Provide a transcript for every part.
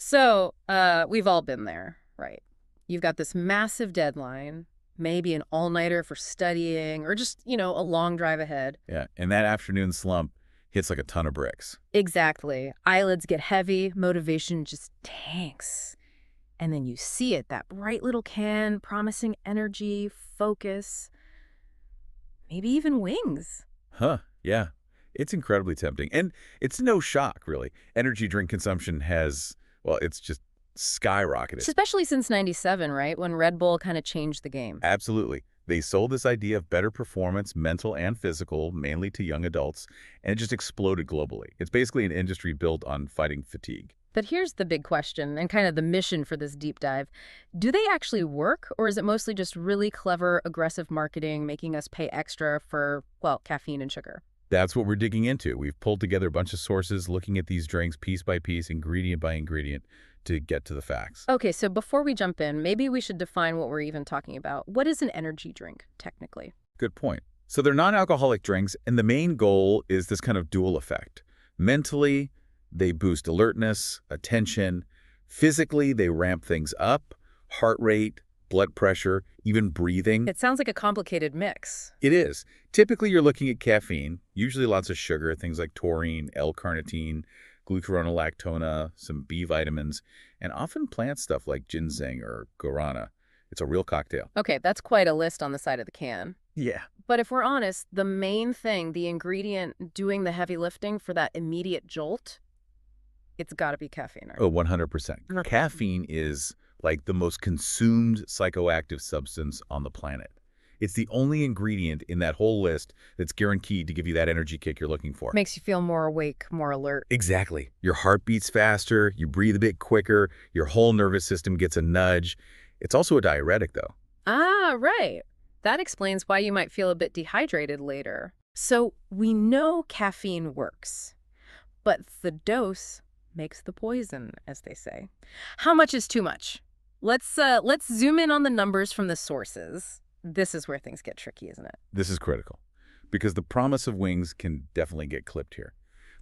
So, we've all been there, right? You've got this massive deadline, maybe an all-nighter for studying, or just, a long drive ahead. Yeah, and that afternoon slump hits like a ton of bricks. Exactly. Eyelids get heavy, motivation just tanks. And then you see it, that bright little can, promising energy, focus, maybe even wings. Huh, yeah. It's incredibly tempting. And it's no shock, really. Energy drink consumption has, well, it's just skyrocketed. Especially since '97, right? When Red Bull kind of changed the game. Absolutely. They sold this idea of better performance, mental and physical, mainly to young adults, and it just exploded globally. It's basically an industry built on fighting fatigue. But here's the big question and kind of the mission for this deep dive. Do they actually work, or is it mostly just really clever, aggressive marketing making us pay extra for, well, caffeine and sugar? That's what we're digging into. We've pulled together a bunch of sources, looking at these drinks piece by piece, ingredient by ingredient, to get to the facts. Okay, so before we jump in, maybe we should define what we're even talking about. What is an energy drink, technically? Good point. So they're non-alcoholic drinks, and the main goal is this kind of dual effect. Mentally, they boost alertness, attention. Physically, they ramp things up, heart rate, blood pressure, even breathing. It sounds like a complicated mix. It is. Typically, you're looking at caffeine, usually lots of sugar, things like taurine, L-carnitine, glucuronolactone, some B vitamins, and often plant stuff like ginseng or guarana. It's a real cocktail. Okay, that's quite a list on the side of the can. Yeah. But if we're honest, the main thing, the ingredient doing the heavy lifting for that immediate jolt, it's got to be caffeine, right? Oh, 100%. Caffeine is like the most consumed psychoactive substance on the planet. It's the only ingredient in that whole list that's guaranteed to give you that energy kick you're looking for. Makes you feel more awake, more alert. Exactly. Your heart beats faster, you breathe a bit quicker, your whole nervous system gets a nudge. It's also a diuretic, though. Ah, right. That explains why you might feel a bit dehydrated later. So we know caffeine works, but the dose makes the poison, as they say. How much is too much? Let's zoom in on the numbers from the sources. This is where things get tricky, isn't it? This is critical because the promise of wings can definitely get clipped here.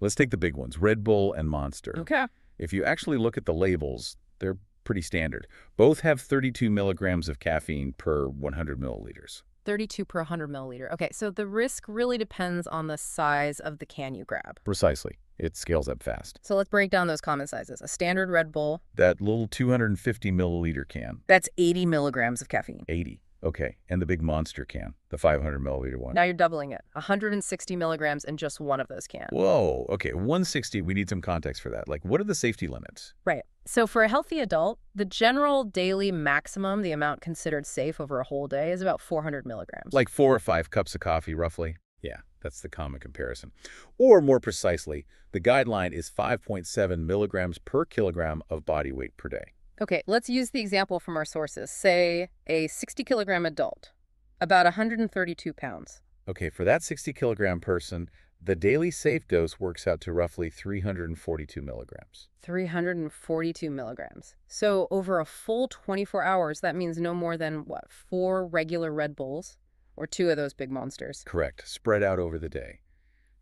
Let's take the big ones, Red Bull and Monster. Okay. If you actually look at the labels, they're pretty standard. Both have 32 milligrams of caffeine per 100 milliliters. 32 per 100 milliliter. Okay, so the risk really depends on the size of the can you grab. Precisely. It scales up fast. So let's break down those common sizes. A standard Red Bull, That little 250 milliliter can, that's 80 milligrams of caffeine. 80. Okay. And the big Monster can, the 500 milliliter one. Now you're doubling it. 160 milligrams in just one of those cans. Whoa. Okay. 160. We need some context for that. Like, what are the safety limits? Right. So for a healthy adult, the general daily maximum, the amount considered safe over a whole day, is about 400 milligrams. Like 4 or 5 cups of coffee, roughly? Yeah, that's the common comparison. Or more precisely, the guideline is 5.7 milligrams per kilogram of body weight per day. Okay, let's use the example from our sources. Say a 60-kilogram adult, about 132 pounds. Okay, for that 60-kilogram person, the daily safe dose works out to roughly 342 milligrams. 342 milligrams. So over a full 24 hours, that means no more than, what, 4 regular Red Bulls? Or 2 of those big monsters? Correct, spread out over the day.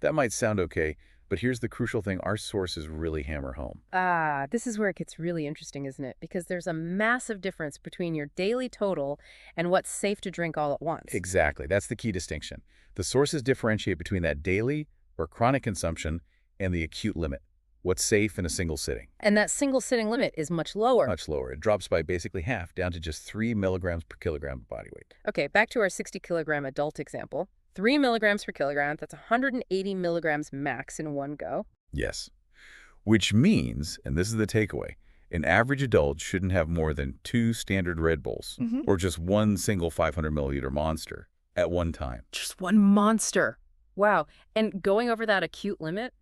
That might sound okay, but here's the crucial thing our sources really hammer home. Ah, this is where it gets really interesting, isn't it? Because there's a massive difference between your daily total and what's safe to drink all at once. Exactly, that's the key distinction. The sources differentiate between that daily or chronic consumption and the acute limit, what's safe in a single sitting. And that single sitting limit is much lower. Much lower. It drops by basically half, down to just 3 milligrams per kilogram of body weight. Okay, back to our 60-kilogram adult example. 3 milligrams per kilogram, that's 180 milligrams max in one go. Yes. Which means, and this is the takeaway, an average adult shouldn't have more than 2 standard Red Bulls, or just one single 500 milliliter Monster at one time. Just one monster. Wow. And going over that acute limit,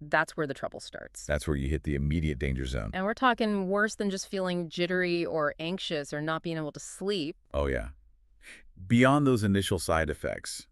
that's where the trouble starts. That's where you hit the immediate danger zone. And we're talking worse than just feeling jittery or anxious or not being able to sleep. Oh, yeah. Beyond those initial side effects,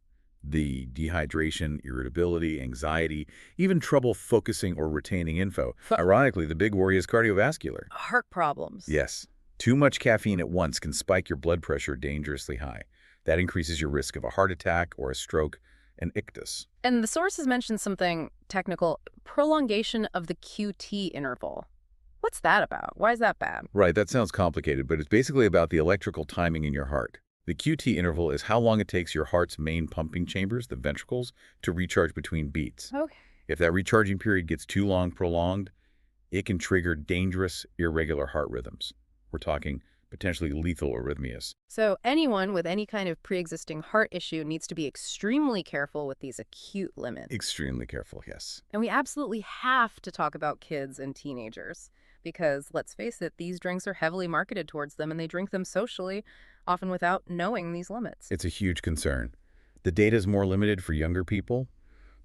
the dehydration, irritability, anxiety, even trouble focusing or retaining info. Ironically, the big worry is cardiovascular. Heart problems. Yes. Too much caffeine at once can spike your blood pressure dangerously high. That increases your risk of a heart attack or a stroke, an ictus. And the sources mentioned something technical, prolongation of the QT interval. What's that about? Why is that bad? Right, that sounds complicated, but it's basically about the electrical timing in your heart. The QT interval is how long it takes your heart's main pumping chambers, the ventricles, to recharge between beats. Okay. If that recharging period gets too long prolonged, it can trigger dangerous, irregular heart rhythms. We're talking potentially lethal arrhythmias. So anyone with any kind of pre-existing heart issue needs to be extremely careful with these acute limits. Extremely careful, yes. And we absolutely have to talk about kids and teenagers because, let's face it, these drinks are heavily marketed towards them and they drink them socially, often without knowing these limits. It's a huge concern. The data is more limited for younger people,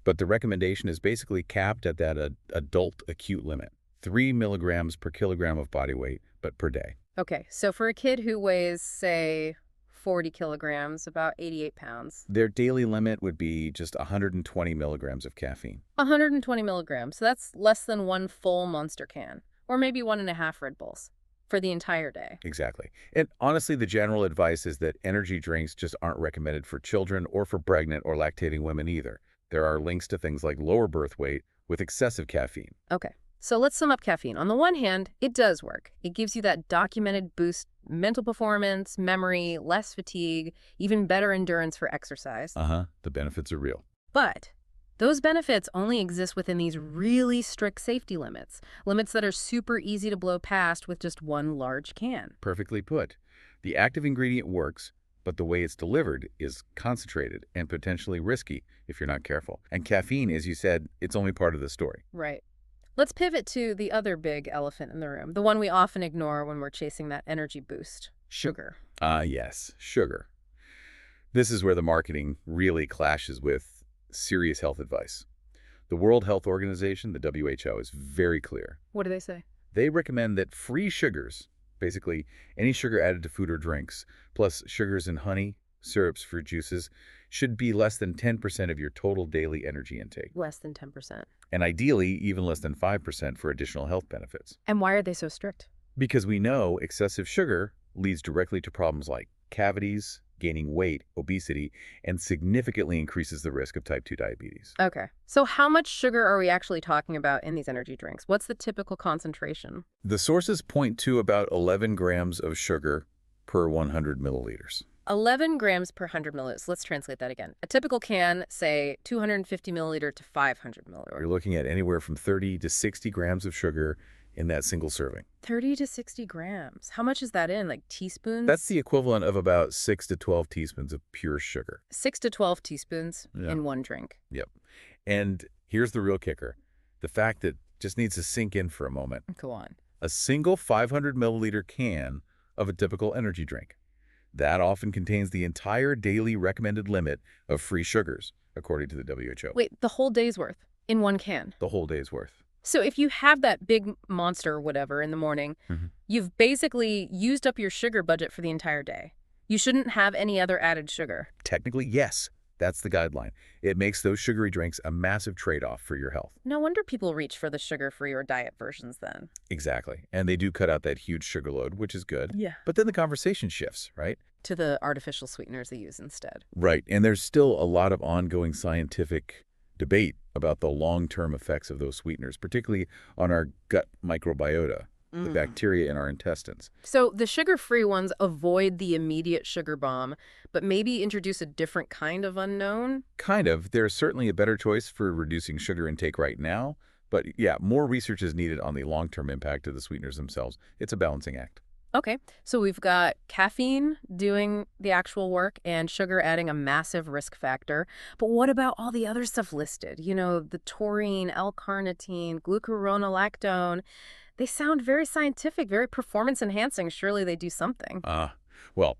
but the recommendation is basically capped at that adult acute limit, 3 milligrams per kilogram of body weight, but per day. Okay, so for a kid who weighs, say, 40 kilograms, about 88 pounds. Their daily limit would be just 120 milligrams of caffeine. 120 milligrams, so that's less than one full Monster can, or maybe 1.5 Red Bulls for the entire day. Exactly. And honestly, the general advice is that energy drinks just aren't recommended for children or for pregnant or lactating women either. There are links to things like lower birth weight with excessive caffeine. Okay, so let's sum up caffeine. On the one hand, it does work. It gives you that documented boost, mental performance, memory, less fatigue, even better endurance for exercise. The benefits are real. But those benefits only exist within these really strict safety limits, limits that are super easy to blow past with just one large can. Perfectly put. The active ingredient works, but the way it's delivered is concentrated and potentially risky if you're not careful. And caffeine, as you said, it's only part of the story. Right. Let's pivot to the other big elephant in the room, the one we often ignore when we're chasing that energy boost, sugar. Yes, sugar. This is where the marketing really clashes with serious health advice. The World Health Organization, the WHO, is very clear. What do they say? They recommend that free sugars, basically any sugar added to food or drinks, plus sugars in honey, syrups, fruit juices, should be less than 10% of your total daily energy intake. Less than 10%. And ideally, even less than 5% for additional health benefits. And why are they so strict? Because we know excessive sugar leads directly to problems like cavities, gaining weight, obesity, and significantly increases the risk of type 2 diabetes. Okay. So how much sugar are we actually talking about in these energy drinks? What's the typical concentration? The sources point to about 11 grams of sugar per 100 milliliters. 11 grams per 100 milliliters. Let's translate that again. A typical can, say, 250 milliliter to 500 milliliter. You're looking at anywhere from 30 to 60 grams of sugar in that single serving. 30 to 60 grams. How much is that in? Like teaspoons? That's the equivalent of about 6 to 12 teaspoons of pure sugar. 6 to 12 teaspoons Yeah. in one drink. Yep. And here's the real kicker. The fact that just needs to sink in for a moment. Go on. A single 500 milliliter can of a typical energy drink. That often contains the entire daily recommended limit of free sugars, according to the WHO. Wait, the whole day's worth in one can? The whole day's worth. So if you have that big monster or whatever in the morning, you've basically used up your sugar budget for the entire day. You shouldn't have any other added sugar. Technically, yes. That's the guideline. It makes those sugary drinks a massive trade-off for your health. No wonder people reach for the sugar-free or diet versions then. Exactly. And they do cut out that huge sugar load, which is good. Yeah. But then the conversation shifts, right? To the artificial sweeteners they use instead. Right. And there's still a lot of ongoing scientific debate about the long-term effects of those sweeteners, particularly on our gut microbiota, the bacteria in our intestines. So the sugar-free ones avoid the immediate sugar bomb, but maybe introduce a different kind of unknown? Kind of. There's certainly a better choice for reducing sugar intake right now. But yeah, more research is needed on the long-term impact of the sweeteners themselves. It's a balancing act. Okay, so we've got caffeine doing the actual work and sugar adding a massive risk factor. But what about all the other stuff listed? You know, the taurine, L-carnitine, glucuronolactone. They sound very scientific, very performance-enhancing. Surely they do something. Well,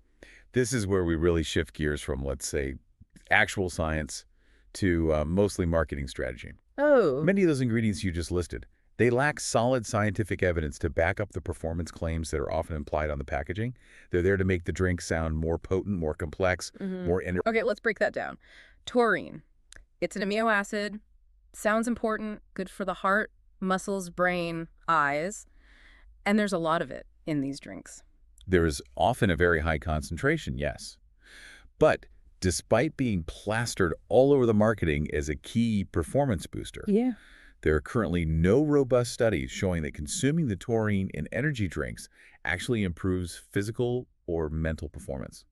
this is where we really shift gears from, let's say, actual science to mostly marketing strategy. Oh. Many of those ingredients you just listed, they lack solid scientific evidence to back up the performance claims that are often implied on the packaging. They're there to make the drink sound more potent, more complex, more... Okay, let's break that down. Taurine. It's an amino acid. Sounds important, good for the heart, muscles, brain, eyes. And there's a lot of it in these drinks. There is often a very high concentration, yes. But despite being plastered all over the marketing as a key performance booster, There are currently no robust studies showing that consuming the taurine in energy drinks actually improves physical or mental performance.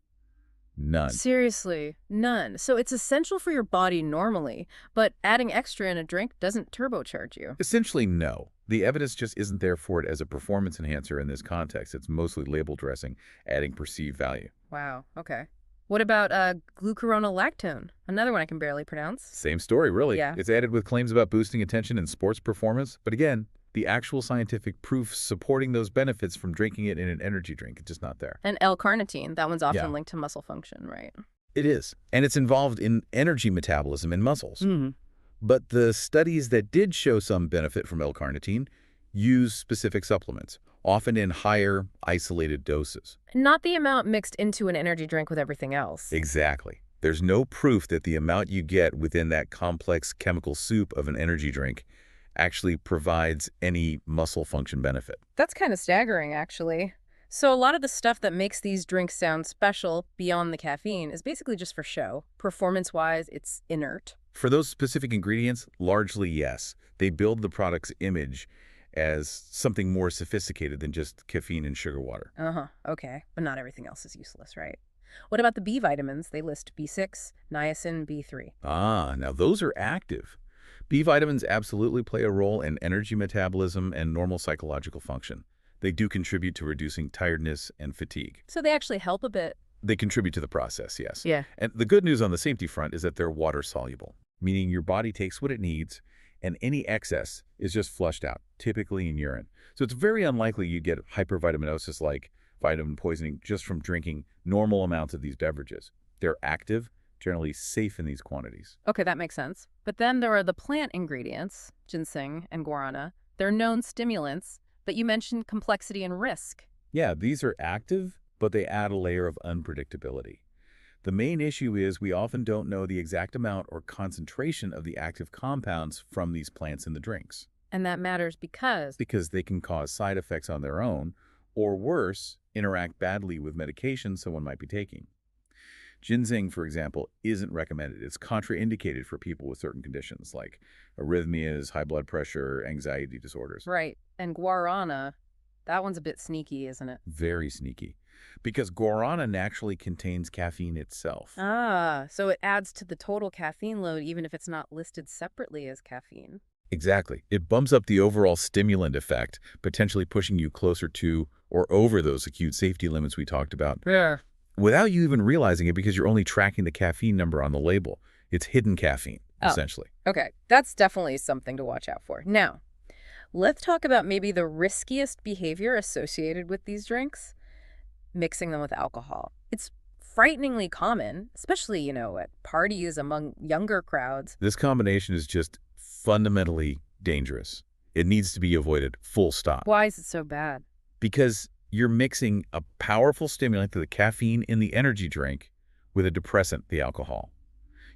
None. Seriously, none. So it's essential for your body normally, but adding extra in a drink doesn't turbocharge you. Essentially, no. The evidence just isn't there for it as a performance enhancer in this context. It's mostly label dressing, adding perceived value. Wow, okay. What about glucuronolactone? Another one I can barely pronounce. Same story, really. Yeah. It's added with claims about boosting attention and sports performance, but again, the actual scientific proof supporting those benefits from drinking it in an energy drink is just not there. And L-carnitine, that one's Yeah, often linked to muscle function, right? it is. And it's involved in energy metabolism in muscles. Mm. But the studies that did show some benefit from L-carnitine use specific supplements, often in higher, isolated doses. Not the amount mixed into an energy drink with everything else. Exactly. There's no proof that the amount you get within that complex chemical soup of an energy drink actually provides any muscle function benefit. That's kind of staggering, actually. So a lot of the stuff that makes these drinks sound special beyond the caffeine is basically just for show. Performance-wise, it's inert. For those specific ingredients, largely yes. They build the product's image as something more sophisticated than just caffeine and sugar water. Uh-huh, okay. But not everything else is useless, right? What about the B vitamins? They list B6, niacin, B3. Ah, now those are active. B vitamins absolutely play a role in energy metabolism and normal psychological function. They do contribute to reducing tiredness and fatigue. So they actually help a bit. They contribute to the process, yes. Yeah. And the good news on the safety front is that they're water-soluble, meaning your body takes what it needs, and any excess is just flushed out, typically in urine. So it's very unlikely you get hypervitaminosis like vitamin poisoning just from drinking normal amounts of these beverages. They're active, generally safe in these quantities. Okay, that makes sense. But then there are the plant ingredients, ginseng and guarana. They're known stimulants, but you mentioned complexity and risk. Yeah, these are active, but they add a layer of unpredictability. The main issue is we often don't know the exact amount or concentration of the active compounds from these plants in the drinks, And that matters because they can cause side effects on their own, or worse, interact badly with medications someone might be taking. Ginseng, for example, isn't recommended. It's contraindicated for people with certain conditions like arrhythmias, high blood pressure, anxiety disorders. right. And guarana, that one's a bit sneaky, isn't it? Very sneaky. Because guarana naturally contains caffeine itself. Ah, so it adds to the total caffeine load even if it's not listed separately as caffeine. Exactly. It bumps up the overall stimulant effect, potentially pushing you closer to or over those acute safety limits we talked about, Yeah. without you even realizing it because you're only tracking the caffeine number on the label. It's hidden caffeine, Oh. essentially. Okay, that's definitely something to watch out for. Now, let's talk about maybe the riskiest behavior associated with these drinks, mixing them with alcohol. It's frighteningly common, especially, at parties among younger crowds. This combination is just fundamentally dangerous. It needs to be avoided, full stop. Why is it so bad? Because you're mixing a powerful stimulant, the caffeine in the energy drink, with a depressant, the alcohol.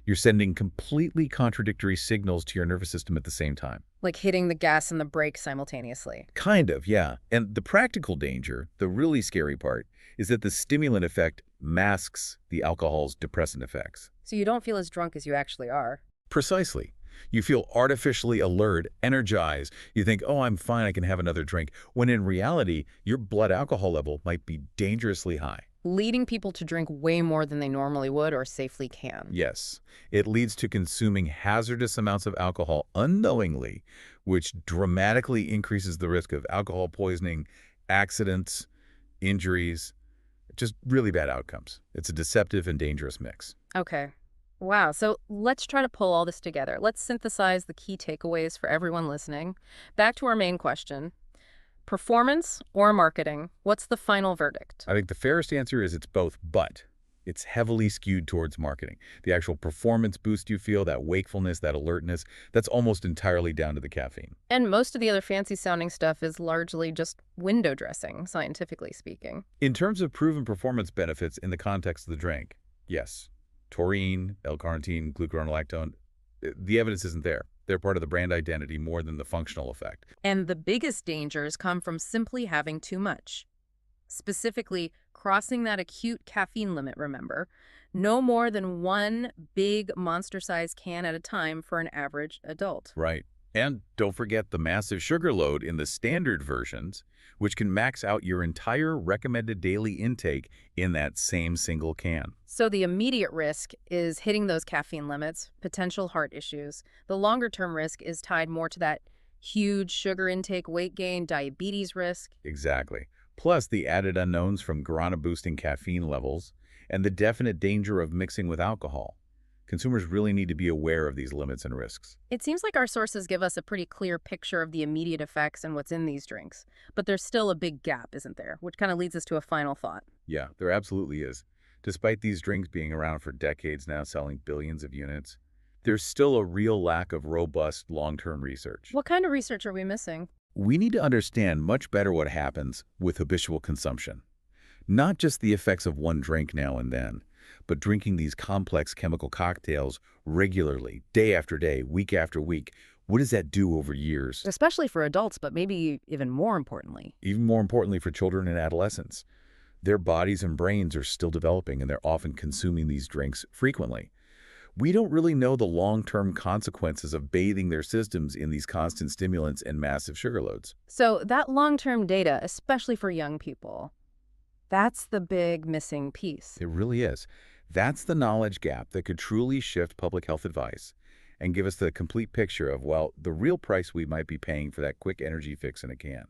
You're sending completely contradictory signals to your nervous system at the same time. Like hitting the gas and the brake simultaneously. Kind of, yeah. And the practical danger, the really scary part, is that the stimulant effect masks the alcohol's depressant effects. So you don't feel as drunk as you actually are. Precisely. You feel artificially alert, energized. You think, oh, I'm fine, I can have another drink, when in reality, your blood alcohol level might be dangerously high. Leading people to drink way more than they normally would or safely can. Yes, it leads to consuming hazardous amounts of alcohol unknowingly, which dramatically increases the risk of alcohol poisoning, accidents, injuries, just really bad outcomes. It's a deceptive and dangerous mix. Okay. Wow. So let's try to pull all this together. Let's synthesize the key takeaways for everyone listening. Back to our main question. Performance or marketing? What's the final verdict? I think the fairest answer is it's both, but it's heavily skewed towards marketing. The actual performance boost you feel, that wakefulness, that alertness, that's almost entirely down to the caffeine. And most of the other fancy sounding stuff is largely just window dressing, scientifically speaking. In terms of proven performance benefits in the context of the drink, yes, taurine, L-carnitine, glucuronolactone, the evidence isn't there. They're part of the brand identity more than the functional effect. And the biggest dangers come from simply having too much. Specifically, crossing that acute caffeine limit, remember? No more than one big monster-sized can at a time for an average adult. Right. And don't forget the massive sugar load in the standard versions, which can max out your entire recommended daily intake in that same single can. So the immediate risk is hitting those caffeine limits, potential heart issues. The longer-term risk is tied more to that huge sugar intake, weight gain, diabetes risk. Exactly. Plus the added unknowns from guarana boosting caffeine levels and the definite danger of mixing with alcohol. Consumers really need to be aware of these limits and risks. It seems like our sources give us a pretty clear picture of the immediate effects and what's in these drinks. But there's still a big gap, isn't there? Which kind of leads us to a final thought. Yeah, there absolutely is. Despite these drinks being around for decades now, selling billions of units, there's still a real lack of robust long-term research. What kind of research are we missing? We need to understand much better what happens with habitual consumption. Not just the effects of one drink now and then, but drinking these complex chemical cocktails regularly, day after day, week after week. What does that do over years? Especially for adults, but maybe even more importantly. Even more importantly for children and adolescents. Their bodies and brains are still developing, and they're often consuming these drinks frequently. We don't really know the long-term consequences of bathing their systems in these constant stimulants and massive sugar loads. So that long-term data, especially for young people, that's the big missing piece. It really is. That's the knowledge gap that could truly shift public health advice and give us the complete picture of, well, the real price we might be paying for that quick energy fix in a can.